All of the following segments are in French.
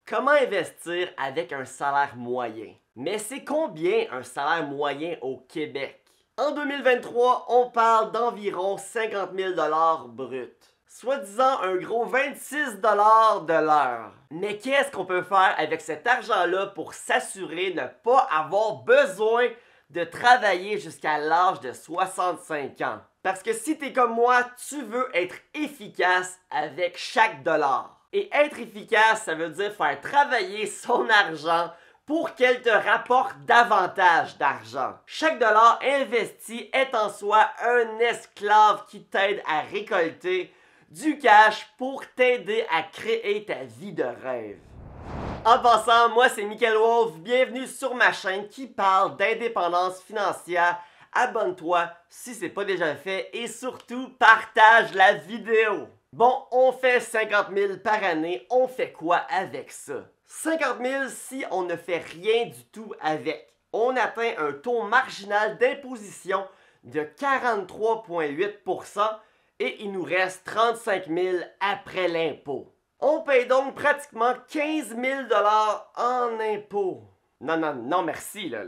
Comment investir avec un salaire moyen? Mais c'est combien un salaire moyen au Québec? En 2023, on parle d'environ 50 000 bruts, soit-disant un gros 26 de l'heure. Mais qu'est-ce qu'on peut faire avec cet argent-là pour s'assurer de ne pas avoir besoin de travailler jusqu'à l'âge de 65 ans? Parce que si t'es comme moi, tu veux être efficace avec chaque dollar. Et être efficace, ça veut dire faire travailler son argent pour qu'elle te rapporte davantage d'argent. Chaque dollar investi est en soi un esclave qui t'aide à récolter du cash pour t'aider à créer ta vie de rêve. En passant, moi c'est Michael Wolf, bienvenue sur ma chaîne qui parle d'indépendance financière. Abonne-toi si ce n'est pas déjà fait et surtout partage la vidéo. Bon, on fait 50 000 par année, on fait quoi avec ça? 50 000 si on ne fait rien du tout avec. On atteint un taux marginal d'imposition de 43,8 % et il nous reste 35 000 après l'impôt. On paye donc pratiquement 15 000 en impôts. Non, merci là.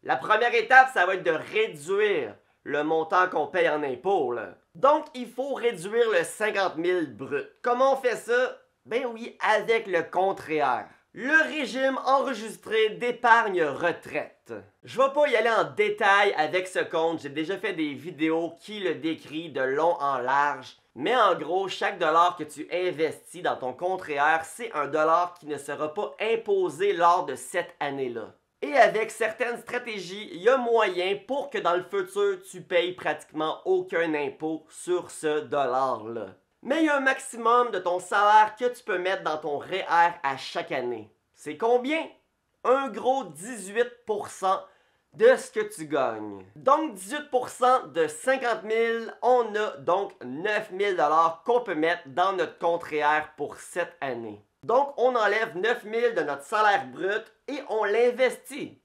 La première étape, ça va être de réduire le montant qu'on paye en impôts, là. Donc, il faut réduire le 50 000 brut. Comment on fait ça? Ben oui, avec le compte REER. Le régime enregistré d'épargne retraite. Je ne vais pas y aller en détail avec ce compte, j'ai déjà fait des vidéos qui le décrit de long en large. Mais en gros, chaque dollar que tu investis dans ton compte REER, c'est un dollar qui ne sera pas imposé lors de cette année-là. Et avec certaines stratégies, il y a moyen pour que dans le futur, tu payes pratiquement aucun impôt sur ce dollar-là. Mais il y a un maximum de ton salaire que tu peux mettre dans ton REER à chaque année. C'est combien? Un gros 18 % de ce que tu gagnes. Donc 18 % de 50 000, on a donc 9 000 $ qu'on peut mettre dans notre compte REER pour cette année. Donc, on enlève 9 000 de notre salaire brut et on l'investit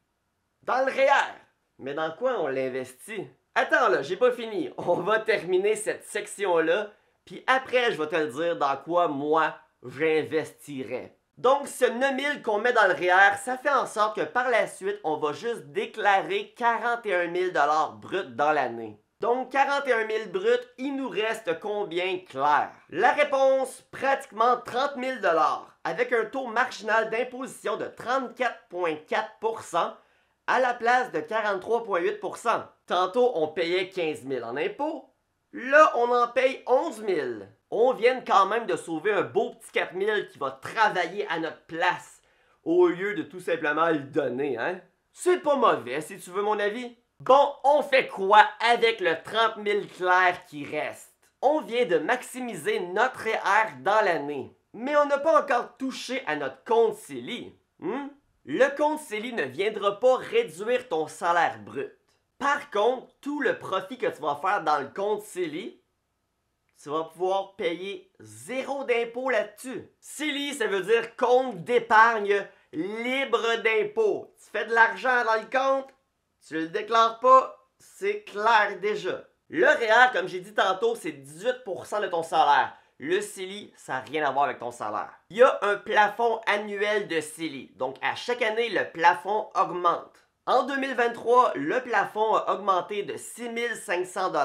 dans le REER. Mais dans quoi on l'investit? Attends là, j'ai pas fini. On va terminer cette section-là, puis après, je vais te le dire dans quoi moi, j'investirais. Donc, ce 9 000 qu'on met dans le REER, ça fait en sorte que par la suite, on va juste déclarer 41 000 $ brut dans l'année. Donc, 41 000 bruts, il nous reste combien clair? La réponse, pratiquement 30 000 $, avec un taux marginal d'imposition de 34,4 % à la place de 43,8 %. Tantôt, on payait 15 000 en impôts. Là, on en paye 11 000. On vient quand même de sauver un beau petit 4 000 qui va travailler à notre place au lieu de tout simplement le donner, hein? C'est pas mauvais, si tu veux mon avis. Bon, on fait quoi avec le 30 000 clair qui reste? On vient de maximiser notre REER dans l'année. Mais on n'a pas encore touché à notre compte CELI. Le compte CELI ne viendra pas réduire ton salaire brut. Par contre, tout le profit que tu vas faire dans le compte CELI, tu vas pouvoir payer 0 d'impôt là-dessus. CELI, ça veut dire compte d'épargne libre d'impôt. Tu fais de l'argent dans le compte, tu le déclares pas, c'est clair déjà. Le REER, comme j'ai dit tantôt, c'est 18 % de ton salaire. Le CELI, ça n'a rien à voir avec ton salaire. Il y a un plafond annuel de CELI. Donc, à chaque année, le plafond augmente. En 2023, le plafond a augmenté de 6 500 $.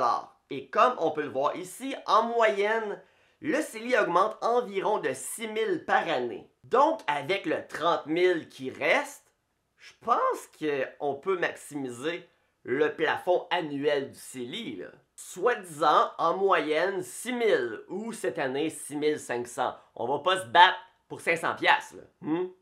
Et comme on peut le voir ici, en moyenne, le CELI augmente environ de 6 000 par année. Donc, avec le 30 000 qui reste, je pense qu'on peut maximiser le plafond annuel du CELI, là. Soi-disant, en moyenne, 6 000 ou cette année, 6 500. On va pas se battre pour 500 $, là.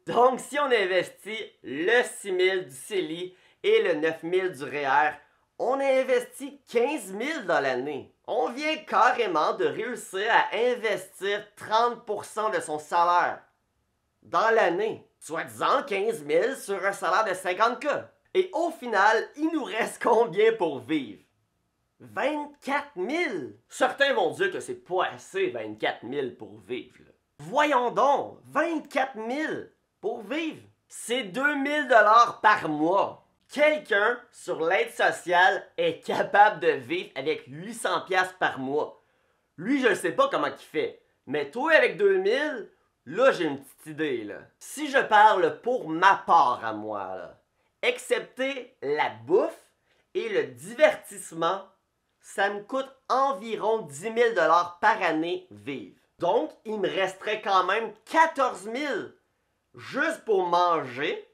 Donc, si on investit le 6 000 du CELI et le 9 000 du REER, on a investi 15 000 dans l'année. On vient carrément de réussir à investir 30 % de son salaire dans l'année. Soi-disant 15 000 sur un salaire de 50 000 $. Et au final, il nous reste combien pour vivre? 24 000! Certains vont dire que c'est pas assez 24 000 pour vivre. Là. Voyons donc! 24 000 pour vivre! C'est 2 000 $ par mois. Quelqu'un sur l'aide sociale est capable de vivre avec 800 $ par mois. Lui, je ne sais pas comment il fait. Mais toi, avec 2 000, Là, j'ai une petite idée, là. Si je parle pour ma part à moi, là, excepté la bouffe et le divertissement, ça me coûte environ 10 000 $ par année vivre. Donc, il me resterait quand même 14 000 juste pour manger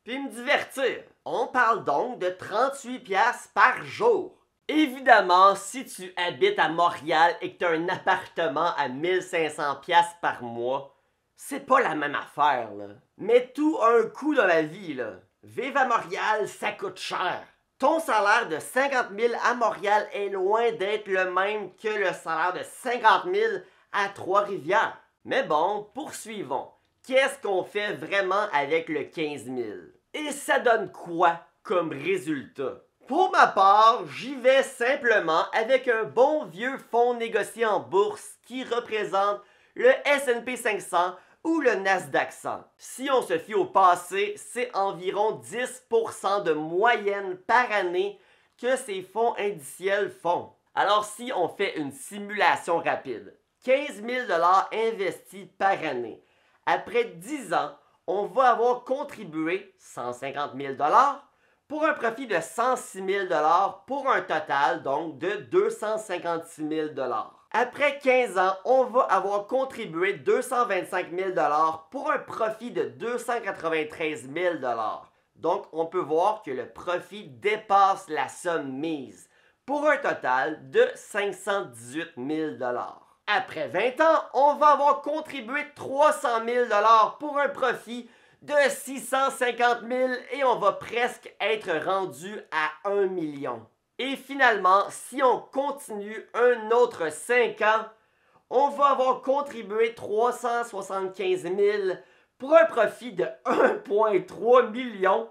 puis me divertir. On parle donc de 38 piastres par jour. Évidemment, si tu habites à Montréal et que tu as un appartement à 1500 piastres par mois, c'est pas la même affaire, là. Mais tout a un coût dans la vie, là. Vivre à Montréal, ça coûte cher. Ton salaire de 50 000 à Montréal est loin d'être le même que le salaire de 50 000 à Trois-Rivières. Mais bon, poursuivons. Qu'est-ce qu'on fait vraiment avec le 15 000? Et ça donne quoi comme résultat? Pour ma part, j'y vais simplement avec un bon vieux fonds négocié en bourse qui représente le S&P 500 ou le Nasdaq 100. Si on se fie au passé, c'est environ 10% de moyenne par année que ces fonds indiciels font. Alors si on fait une simulation rapide, 15 000 $ investis par année, après 10 ans, on va avoir contribué 150 000 $ pour un profit de 106 000 $ pour un total donc de 256 000 $. Après 15 ans, on va avoir contribué 225 000 $ pour un profit de 293 000 $. Donc, on peut voir que le profit dépasse la somme mise pour un total de 518 000 $. Après 20 ans, on va avoir contribué 300 000 $ pour un profit de 650 000 et on va presque être rendu à 1 million. Et finalement, si on continue un autre 5 ans, on va avoir contribué 375 000 pour un profit de 1,3 million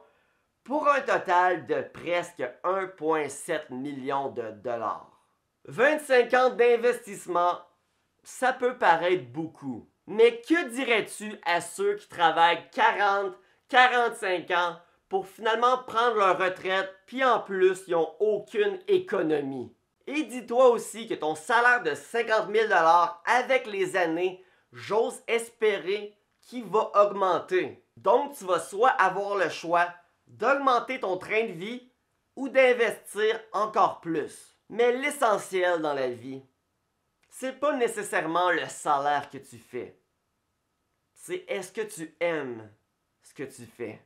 pour un total de presque 1,7 million de dollars. 25 ans d'investissement, ça peut paraître beaucoup. Mais que dirais-tu à ceux qui travaillent 40, 45 ans pour finalement prendre leur retraite, puis en plus, ils n'ont aucune économie? Et dis-toi aussi que ton salaire de 50 000 $ avec les années, j'ose espérer qu'il va augmenter. Donc, tu vas soit avoir le choix d'augmenter ton train de vie ou d'investir encore plus. Mais l'essentiel dans la vie, c'est pas nécessairement le salaire que tu fais. C'est est-ce que tu aimes ce que tu fais.